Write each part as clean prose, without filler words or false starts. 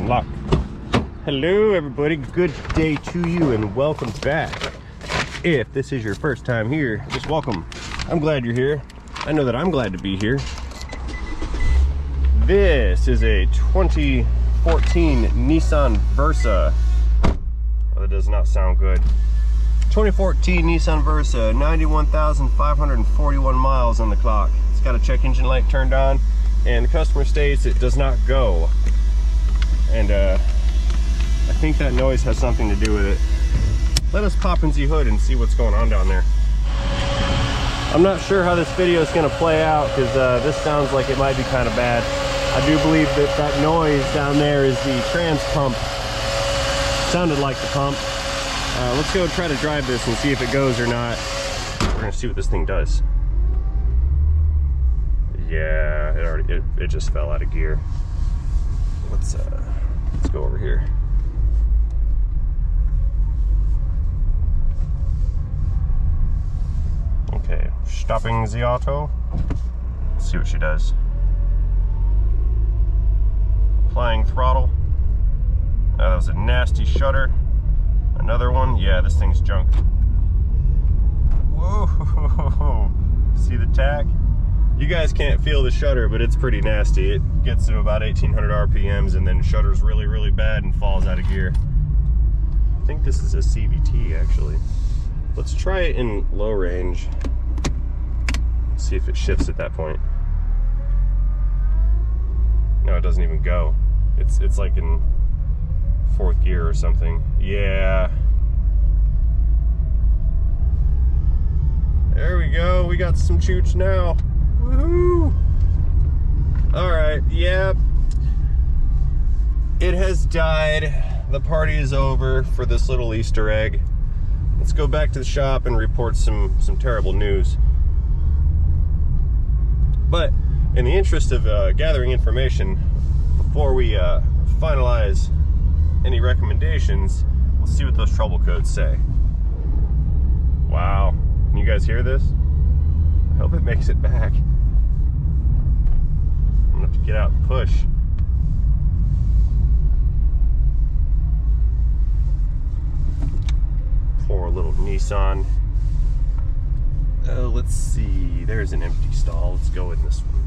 Unlock. Hello everybody, good day to you and welcome back. If this is your first time here, just welcome. I'm glad you're here. I know that I'm glad to be here. This is a 2014 Nissan Versa. Oh, that does not sound good. 2014 Nissan Versa, 91,541 miles on the clock. It's got a check engine light turned on, and the customer states it does not go. And I think that noise has something to do with it. Let us pop in the hood and see what's going on down there. I'm not sure how this video is going to play out because this sounds like it might be kind of bad. I do believe that that noise down there is the trans pump. Sounded like the pump. Let's go try to drive this and see if it goes or not. We're going to see what this thing does. Yeah, it just fell out of gear. Let's go over here. Okay, stopping the auto. Let's see what she does. Applying throttle. That was a nasty shudder. Another one. Yeah, this thing's junk. Whoa! See the tack? You guys can't feel the shudder, but it's pretty nasty. It gets to about 1800 RPMs and then shudders really, really bad and falls out of gear. I think this is a CVT actually. Let's try it in low range. See if it shifts at that point. No, it doesn't even go. It's like in fourth gear or something. Yeah. There we go. We got some chooch now. Woohoo! Alright, yep. It has died. The party is over for this little Easter egg. Let's go back to the shop and report some terrible news. But in the interest of gathering information, before we finalize any recommendations, let's see what those trouble codes say. Wow. Can you guys hear this? I hope it makes it back. I'm gonna have to get out and push. Poor little Nissan. Let's see. There's an empty stall. Let's go in this one.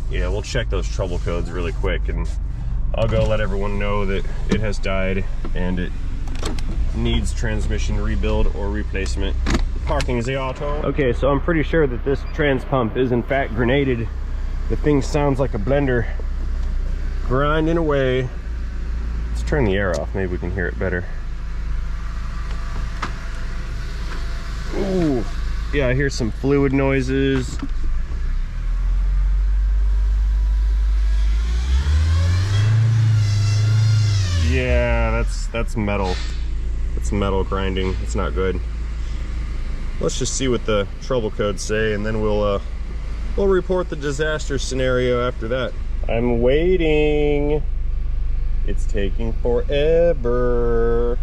Yeah, we'll check those trouble codes really quick, and I'll go let everyone know that it has died and it needs transmission rebuild or replacement. Parking the auto. Okay, so I'm pretty sure that this trans pump is in fact grenaded. The thing sounds like a blender grinding away. Let's turn the air off, maybe we can hear it better. Ooh, yeah, I hear some fluid noises. Yeah, that's metal. It's metal grinding. It's not good. Let's just see what the trouble codes say, and then we'll report the disaster scenario after that. I'm waiting. It's taking forever.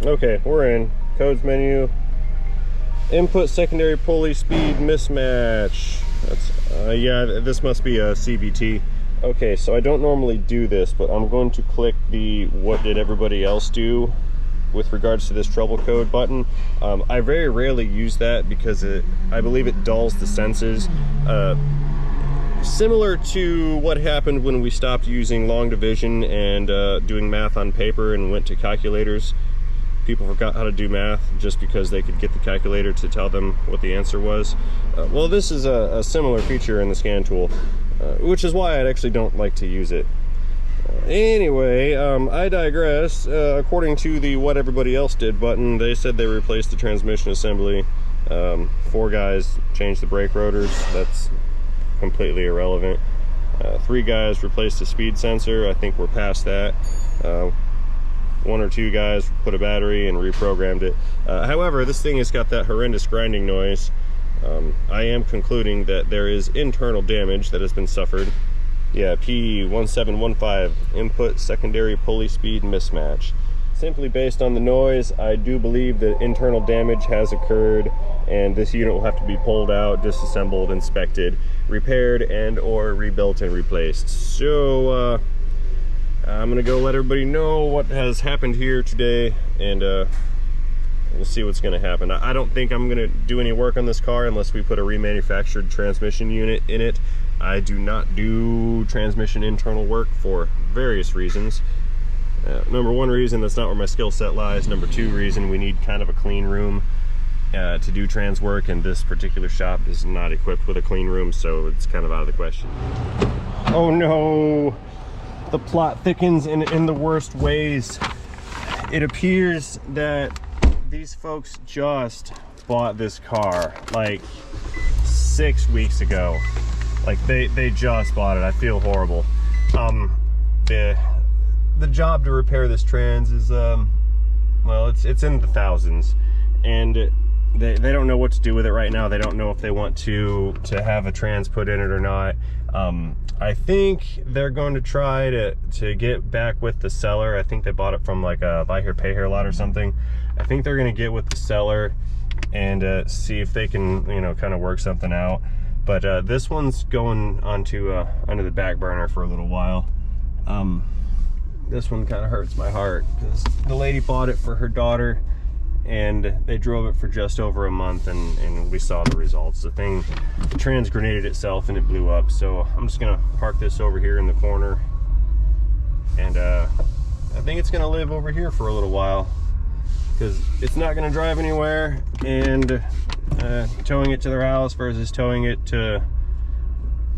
Okay, we're in. Codes menu. Input secondary pulley speed mismatch. That's yeah, this must be a CVT. Okay, so I don't normally do this, but I'm going to click the what did everybody else do with regards to this trouble code button. I very rarely use that because I believe it dulls the senses. Similar to what happened when we stopped using long division and doing math on paper and went to calculators. People forgot how to do math just because they could get the calculator to tell them what the answer was. Well, this is a similar feature in the scan tool, which is why I actually don't like to use it. Anyway, I digress. According to the what everybody else did button, they said they replaced the transmission assembly. 4 guys changed the brake rotors. That's completely irrelevant. 3 guys replaced the speed sensor. I think we're past that. 1 or 2 guys put a battery and reprogrammed it. However, this thing has got that horrendous grinding noise. I am concluding that there is internal damage that has been suffered. Yeah, P1715, input secondary pulley speed mismatch. Simply based on the noise, I do believe that internal damage has occurred and this unit will have to be pulled out, disassembled, inspected, repaired and or rebuilt and replaced. So I'm gonna go let everybody know what has happened here today, and we'll see what's gonna happen. I don't think I'm gonna do any work on this car unless we put a remanufactured transmission unit in it. I do not do transmission internal work for various reasons. Number one reason, that's not where my skill set lies. Number two reason, we need kind of a clean room to do trans work, and this particular shop is not equipped with a clean room, so it's kind of out of the question. Oh no, the plot thickens in the worst ways. It appears that these folks just bought this car like 6 weeks ago. Like they just bought it. I feel horrible. The job to repair this trans is well, it's in the thousands, and they don't know what to do with it right now. They don't know if they want to have a trans put in it or not. I think they're going to try to get back with the seller. I think they bought it from like a buy here pay here lot or something. I think they're going to get with the seller and see if they can, you know, kind of work something out. But this one's going onto under the back burner for a little while. This one kind of hurts my heart because the lady bought it for her daughter, and they drove it for just over a month, and we saw the results. The trans grenaded itself and it blew up. So I'm just gonna park this over here in the corner, and I think it's gonna live over here for a little while because it's not gonna drive anywhere, and towing it to their house versus towing it to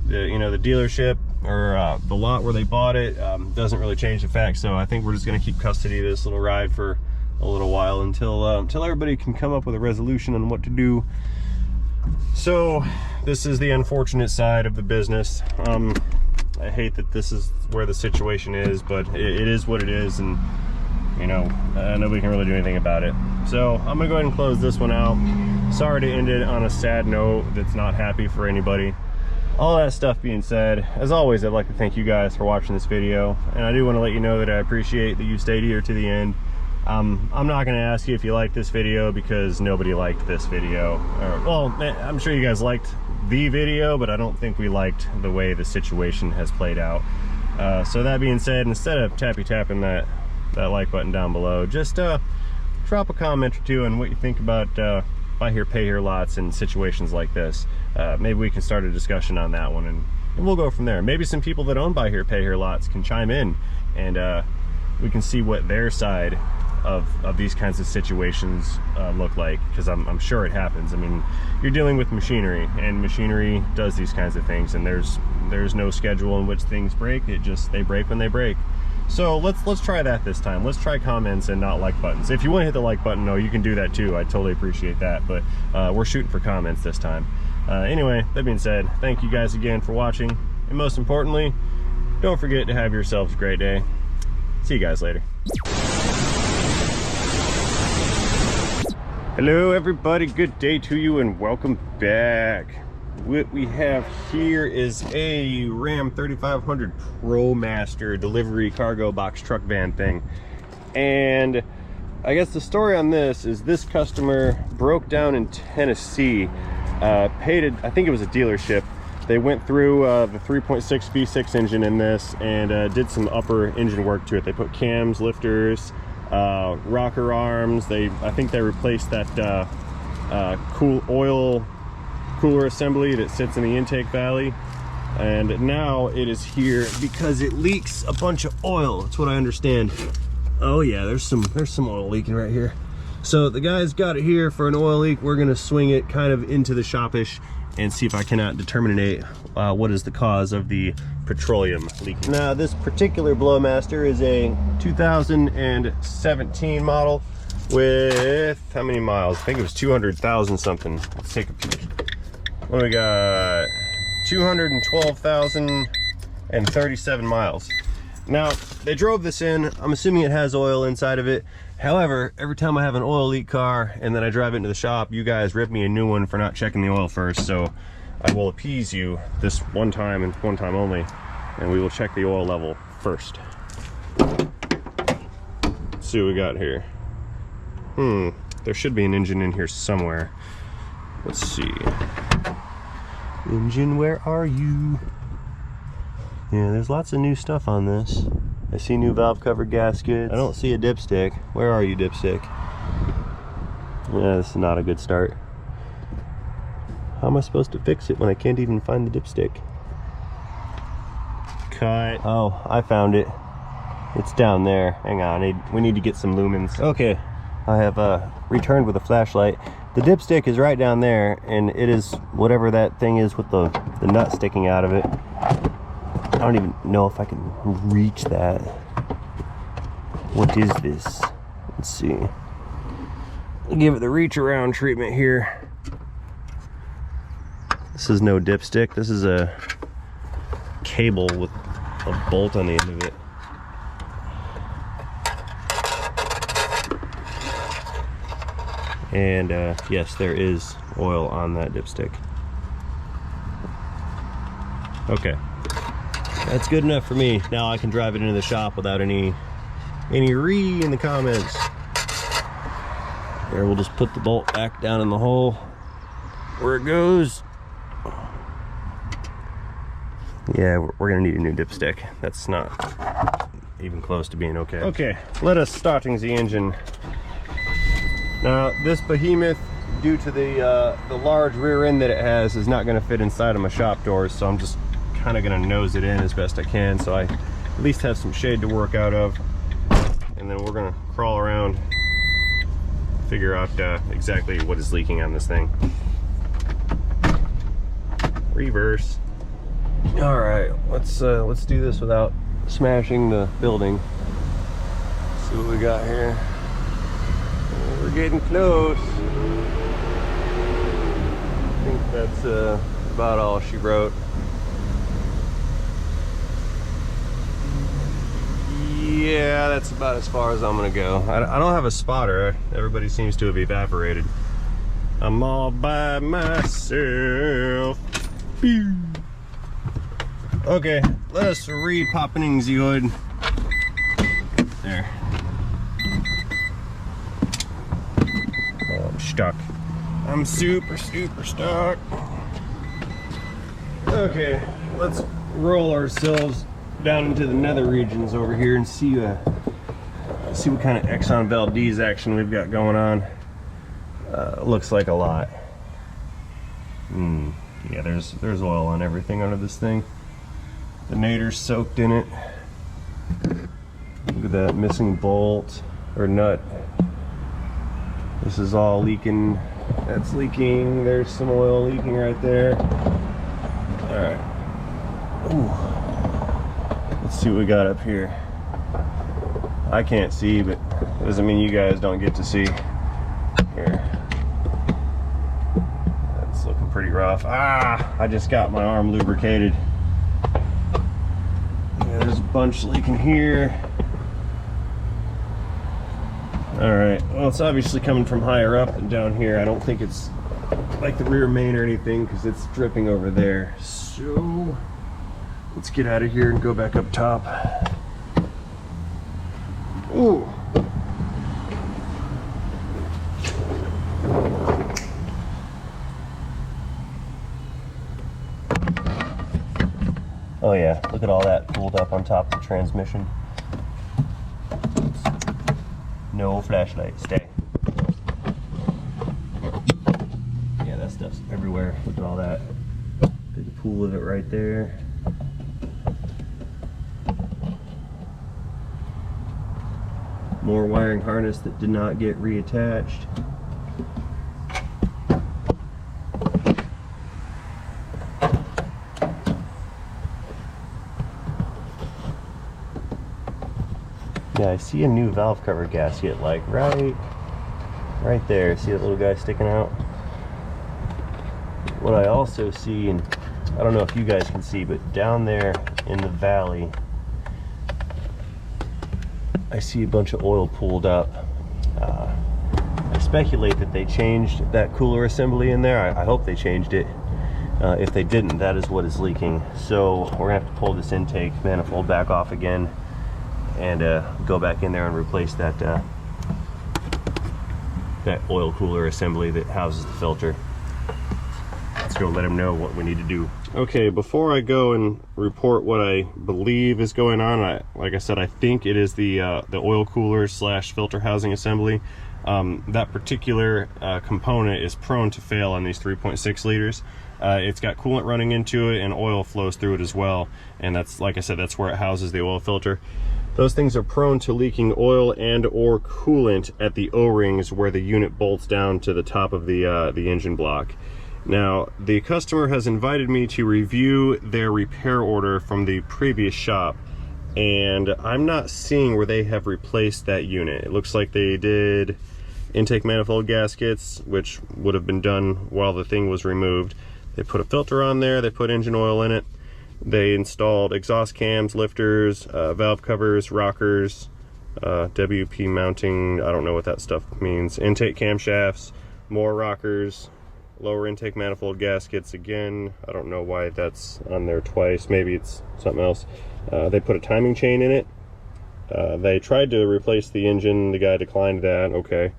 the dealership or the lot where they bought it doesn't really change the fact. So I think we're just going to keep custody of this little ride for a little while until everybody can come up with a resolution on what to do. So this is the unfortunate side of the business. I hate that this is where the situation is, but it is what it is, and you know, nobody can really do anything about it. So I'm gonna go ahead and close this one out. Sorry to end it on a sad note that's not happy for anybody. All that stuff being said, as always, I'd like to thank you guys for watching this video, and I do want to let you know that I appreciate that you stayed here to the end. I'm not going to ask you if you liked this video, because nobody liked this video. Well, I'm sure you guys liked the video, but I don't think we liked the way the situation has played out. So that being said, instead of tapping that like button down below, just drop a comment or two on what you think about buy here pay here lots and situations like this. Maybe we can start a discussion on that one, and we'll go from there. Maybe some people that own buy here pay here lots can chime in, and we can see what their side of these kinds of situations look like, because I'm sure it happens. I mean, you're dealing with machinery, and machinery does these kinds of things, and there's no schedule in which things break. They break when they break. So let's try that this time. Let's try comments and not like buttons. If you want to hit the like button, no, you can do that too. I totally appreciate that, but we're shooting for comments this time. Anyway, that being said, thank you guys again for watching, and most importantly, don't forget to have yourselves a great day. See you guys later. Hello everybody, good day to you, and welcome back. What we have here is a Ram 3500 Promaster delivery cargo box truck van thing. And I guess the story on this is this customer broke down in Tennessee, paid it, I think it was a dealership. They went through the 3.6 V6 engine in this and did some upper engine work to it. They put cams, lifters, rocker arms. I think they replaced that cooler assembly that sits in the intake valley, and now it is here because it leaks a bunch of oil. That's what I understand. Oh yeah, there's some oil leaking right here. So the guy's got it here for an oil leak. We're gonna swing it kind of into the shopish and see if I cannot determine what is the cause of the petroleum leaking. Now this particular Blowmaster is a 2017 model with how many miles? I think it was 200,000 something. Let's take a peek. What do we got? 212,037 miles. Now, they drove this in. I'm assuming it has oil inside of it. However, every time I have an oil leak car and then I drive it into the shop, you guys rip me a new one for not checking the oil first. So I will appease you this one time and one time only, and we will check the oil level first. Let's see what we got here. There should be an engine in here somewhere. Let's see. Engine, where are you? Yeah, there's lots of new stuff on this. I see new valve cover gaskets. I don't see a dipstick. Where are you, dipstick? Yeah, this is not a good start. How am I supposed to fix it when I can't even find the dipstick? Cut. Oh, I found it. It's down there. Hang on, we need to get some lumens. Okay, I have returned with a flashlight. The dipstick is right down there, and it is whatever that thing is with the nut sticking out of it. I don't even know if I can reach that. What is this? Let's see. I'll give it the reach around treatment here. This is no dipstick. This is a cable with a bolt on the end of it. And yes, there is oil on that dipstick. Okay, that's good enough for me. Now I can drive it into the shop without any in the comments. There, we'll just put the bolt back down in the hole where it goes. Yeah, we're gonna need a new dipstick. That's not even close to being okay. Okay, let us starting the engine. Now, this behemoth, due to the large rear end that it has, is not going to fit inside of my shop doors, so I'm just kind of going to nose it in as best I can, so I at least have some shade to work out of. And then we're going to crawl around, figure out exactly what is leaking on this thing. Reverse. All right, let's do this without smashing the building. See what we got here. We're getting close. I think that's about all she wrote. Yeah, that's about as far as I'm gonna go. I don't have a spotter. Everybody seems to have evaporated. I'm all by myself. Okay, let us re-popping the hood. There. I'm stuck. I'm super stuck. Okay, let's roll ourselves down into the nether regions over here and see what kind of Exxon Valdez action we've got going on. Looks like a lot. Yeah, there's oil on everything under this thing. The nader's soaked in it. Look at that missing bolt or nut. This is all leaking. That's leaking. There's some oil leaking right there. All right. Ooh. Let's see what we got up here. I can't see, but it doesn't mean you guys don't get to see. Here. That's looking pretty rough. Ah! I just got my arm lubricated. Yeah, there's a bunch leaking here. Alright, well, it's obviously coming from higher up than down here. I don't think it's like the rear main or anything because it's dripping over there. So let's get out of here and go back up top. Ooh. Oh yeah, look at all that pulled up on top of the transmission. No flashlight, stay. Yeah, that stuff's everywhere. Look at all that. Big pool of it right there. More wiring harness that did not get reattached. Yeah, I see a new valve cover gasket, like right there. See that little guy sticking out? What I also see, and I don't know if you guys can see, but down there in the valley, I see a bunch of oil pooled up. I speculate that they changed that cooler assembly in there. I hope they changed it. If they didn't, that is what is leaking. So we're gonna have to pull this intake manifold back off again and go back in there and replace that that oil cooler assembly that houses the filter. let's go let him know what we need to do. Okay, before I go and report what I believe is going on, like I said, I think it is the oil cooler slash filter housing assembly. That particular component is prone to fail on these 3.6 liters. It's got coolant running into it and oil flows through it as well, and that's, like I said, that's where it houses the oil filter. Those things are prone to leaking oil and or coolant at the O-rings where the unit bolts down to the top of the engine block. Now, the customer has invited me to review their repair order from the previous shop, and I'm not seeing where they have replaced that unit. It looks like they did intake manifold gaskets, which would have been done while the thing was removed. They put a filter on there, they put engine oil in it. They installed exhaust cams, lifters, valve covers, rockers, WP mounting, I don't know what that stuff means, intake camshafts, more rockers, lower intake manifold gaskets again. I don't know why that's on there twice, maybe it's something else. They put a timing chain in it. They tried to replace the engine, the guy declined that, okay.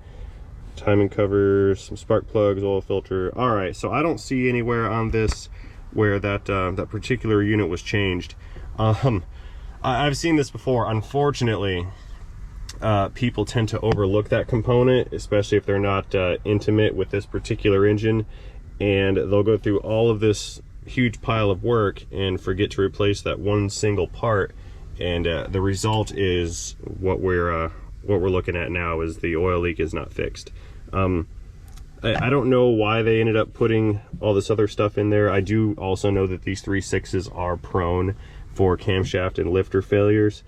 Timing covers, some spark plugs, oil filter. All right, so I don't see anywhere on this where that particular unit was changed. I've seen this before. Unfortunately, people tend to overlook that component, especially if they're not intimate with this particular engine, and they'll go through all of this huge pile of work and forget to replace that one single part, and the result is what we're looking at now is the oil leak is not fixed. I don't know why they ended up putting all this other stuff in there. I do also know that these 3.6s are prone for camshaft and lifter failures.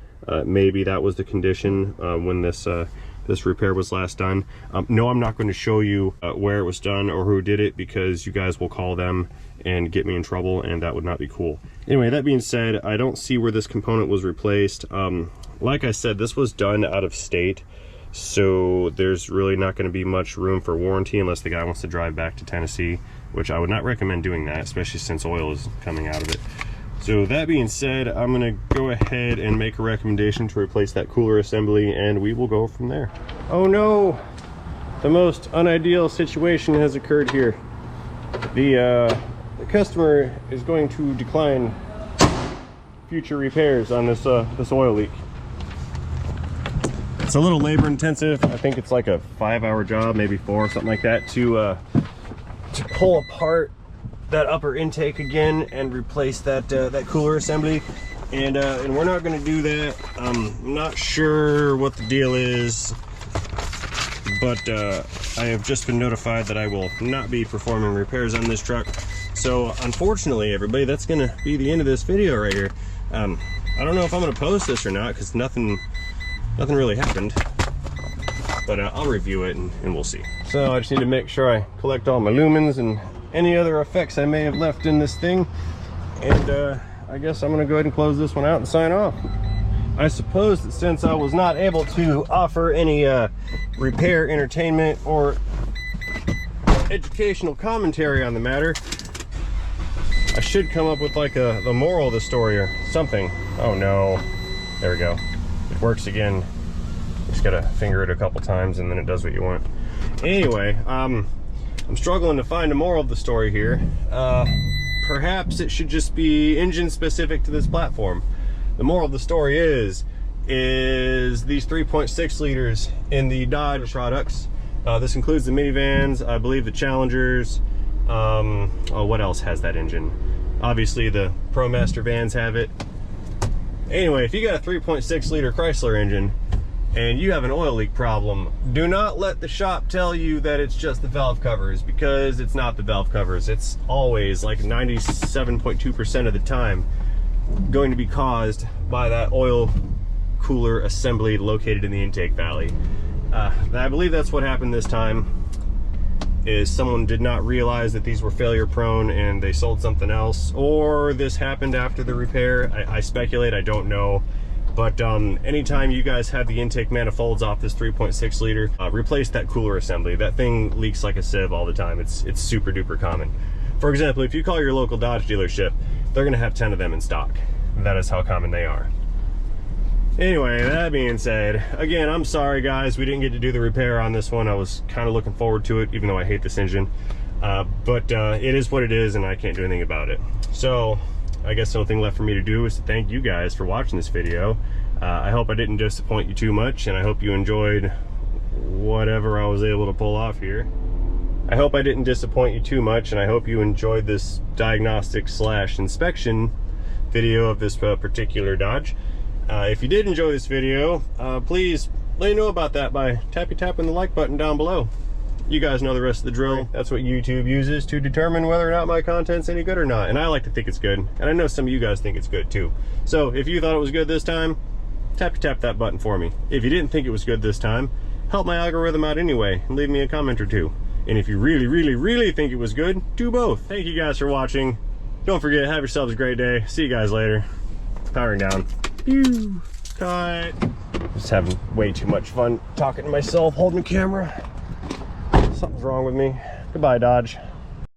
Maybe that was the condition when this repair was last done. No, I'm not going to show you where it was done or who did it, because you guys will call them and get me in trouble, and that would not be cool. Anyway, that being said, I don't see where this component was replaced. Like I said, this was done out of state, so there's really not going to be much room for warranty unless the guy wants to drive back to Tennessee, which I would not recommend doing that, especially since oil is coming out of it. So that being said, I'm going to go ahead and make a recommendation to replace that cooler assembly, and we will go from there. Oh no, the most unideal situation has occurred here. The customer is going to decline future repairs on this oil leak. It's a little labor intensive. I think it's like a 5-hour job, maybe 4, something like that, to pull apart that upper intake again and replace that cooler assembly, and we're not going to do that. I'm not sure what the deal is, but I have just been notified that I will not be performing repairs on this truck. So unfortunately, everybody, that's going to be the end of this video right here. I don't know if I'm going to post this or not, because nothing really happened, but I'll review it and we'll see. So I just need to make sure I collect all my lumens and any other effects I may have left in this thing, and I guess I'm gonna go ahead and close this one out and sign off. I suppose that since I was not able to offer any repair, entertainment, or educational commentary on the matter, I should come up with like the moral of the story or something. Oh no, there we go. It works again. Just gotta finger it a couple times and then it does what you want. Anyway, I'm struggling to find a moral of the story here. Perhaps it should just be engine specific to this platform. The moral of the story is these 3.6 liters in the Dodge products. This includes the minivans, I believe the Challengers. Oh, what else has that engine? Obviously the Promaster vans have it. Anyway, if you got a 3.6 liter Chrysler engine and you have an oil leak problem, do not let the shop tell you that it's just the valve covers, because it's not the valve covers. It's always, like 97.2% of the time, going to be caused by that oil cooler assembly located in the intake valley. I believe that's what happened this time, is someone did not realize that these were failure prone and they sold something else, or this happened after the repair. I speculate, I don't know. But anytime you guys have the intake manifolds off this 3.6 liter, replace that cooler assembly. That thing leaks like a sieve all the time. It's super duper common. For example, if you call your local Dodge dealership, they're gonna have 10 of them in stock. That is how common they are. Anyway, that being said, again, I'm sorry guys, we didn't get to do the repair on this one. I was kind of looking forward to it, even though I hate this engine. But it is what it is, and I can't do anything about it. So I guess the only thing left for me to do is to thank you guys for watching this video. I hope I didn't disappoint you too much, and I hope you enjoyed whatever I was able to pull off here. I hope I didn't disappoint you too much, and I hope you enjoyed this diagnostic / inspection video of this particular Dodge. If you did enjoy this video, please let me know about that by tapping the like button down below. You guys know the rest of the drill. That's what YouTube uses to determine whether or not my content's any good or not. And I like to think it's good. And I know some of you guys think it's good too. So if you thought it was good this time, tap that button for me. If you didn't think it was good this time, help my algorithm out anyway and leave me a comment or two. And if you really think it was good, do both. Thank you guys for watching. Don't forget, have yourselves a great day. See you guys later. Powering down. Pew. Cut. Just having way too much fun talking to myself, holding the camera. Something's wrong with me. Goodbye, Dodge.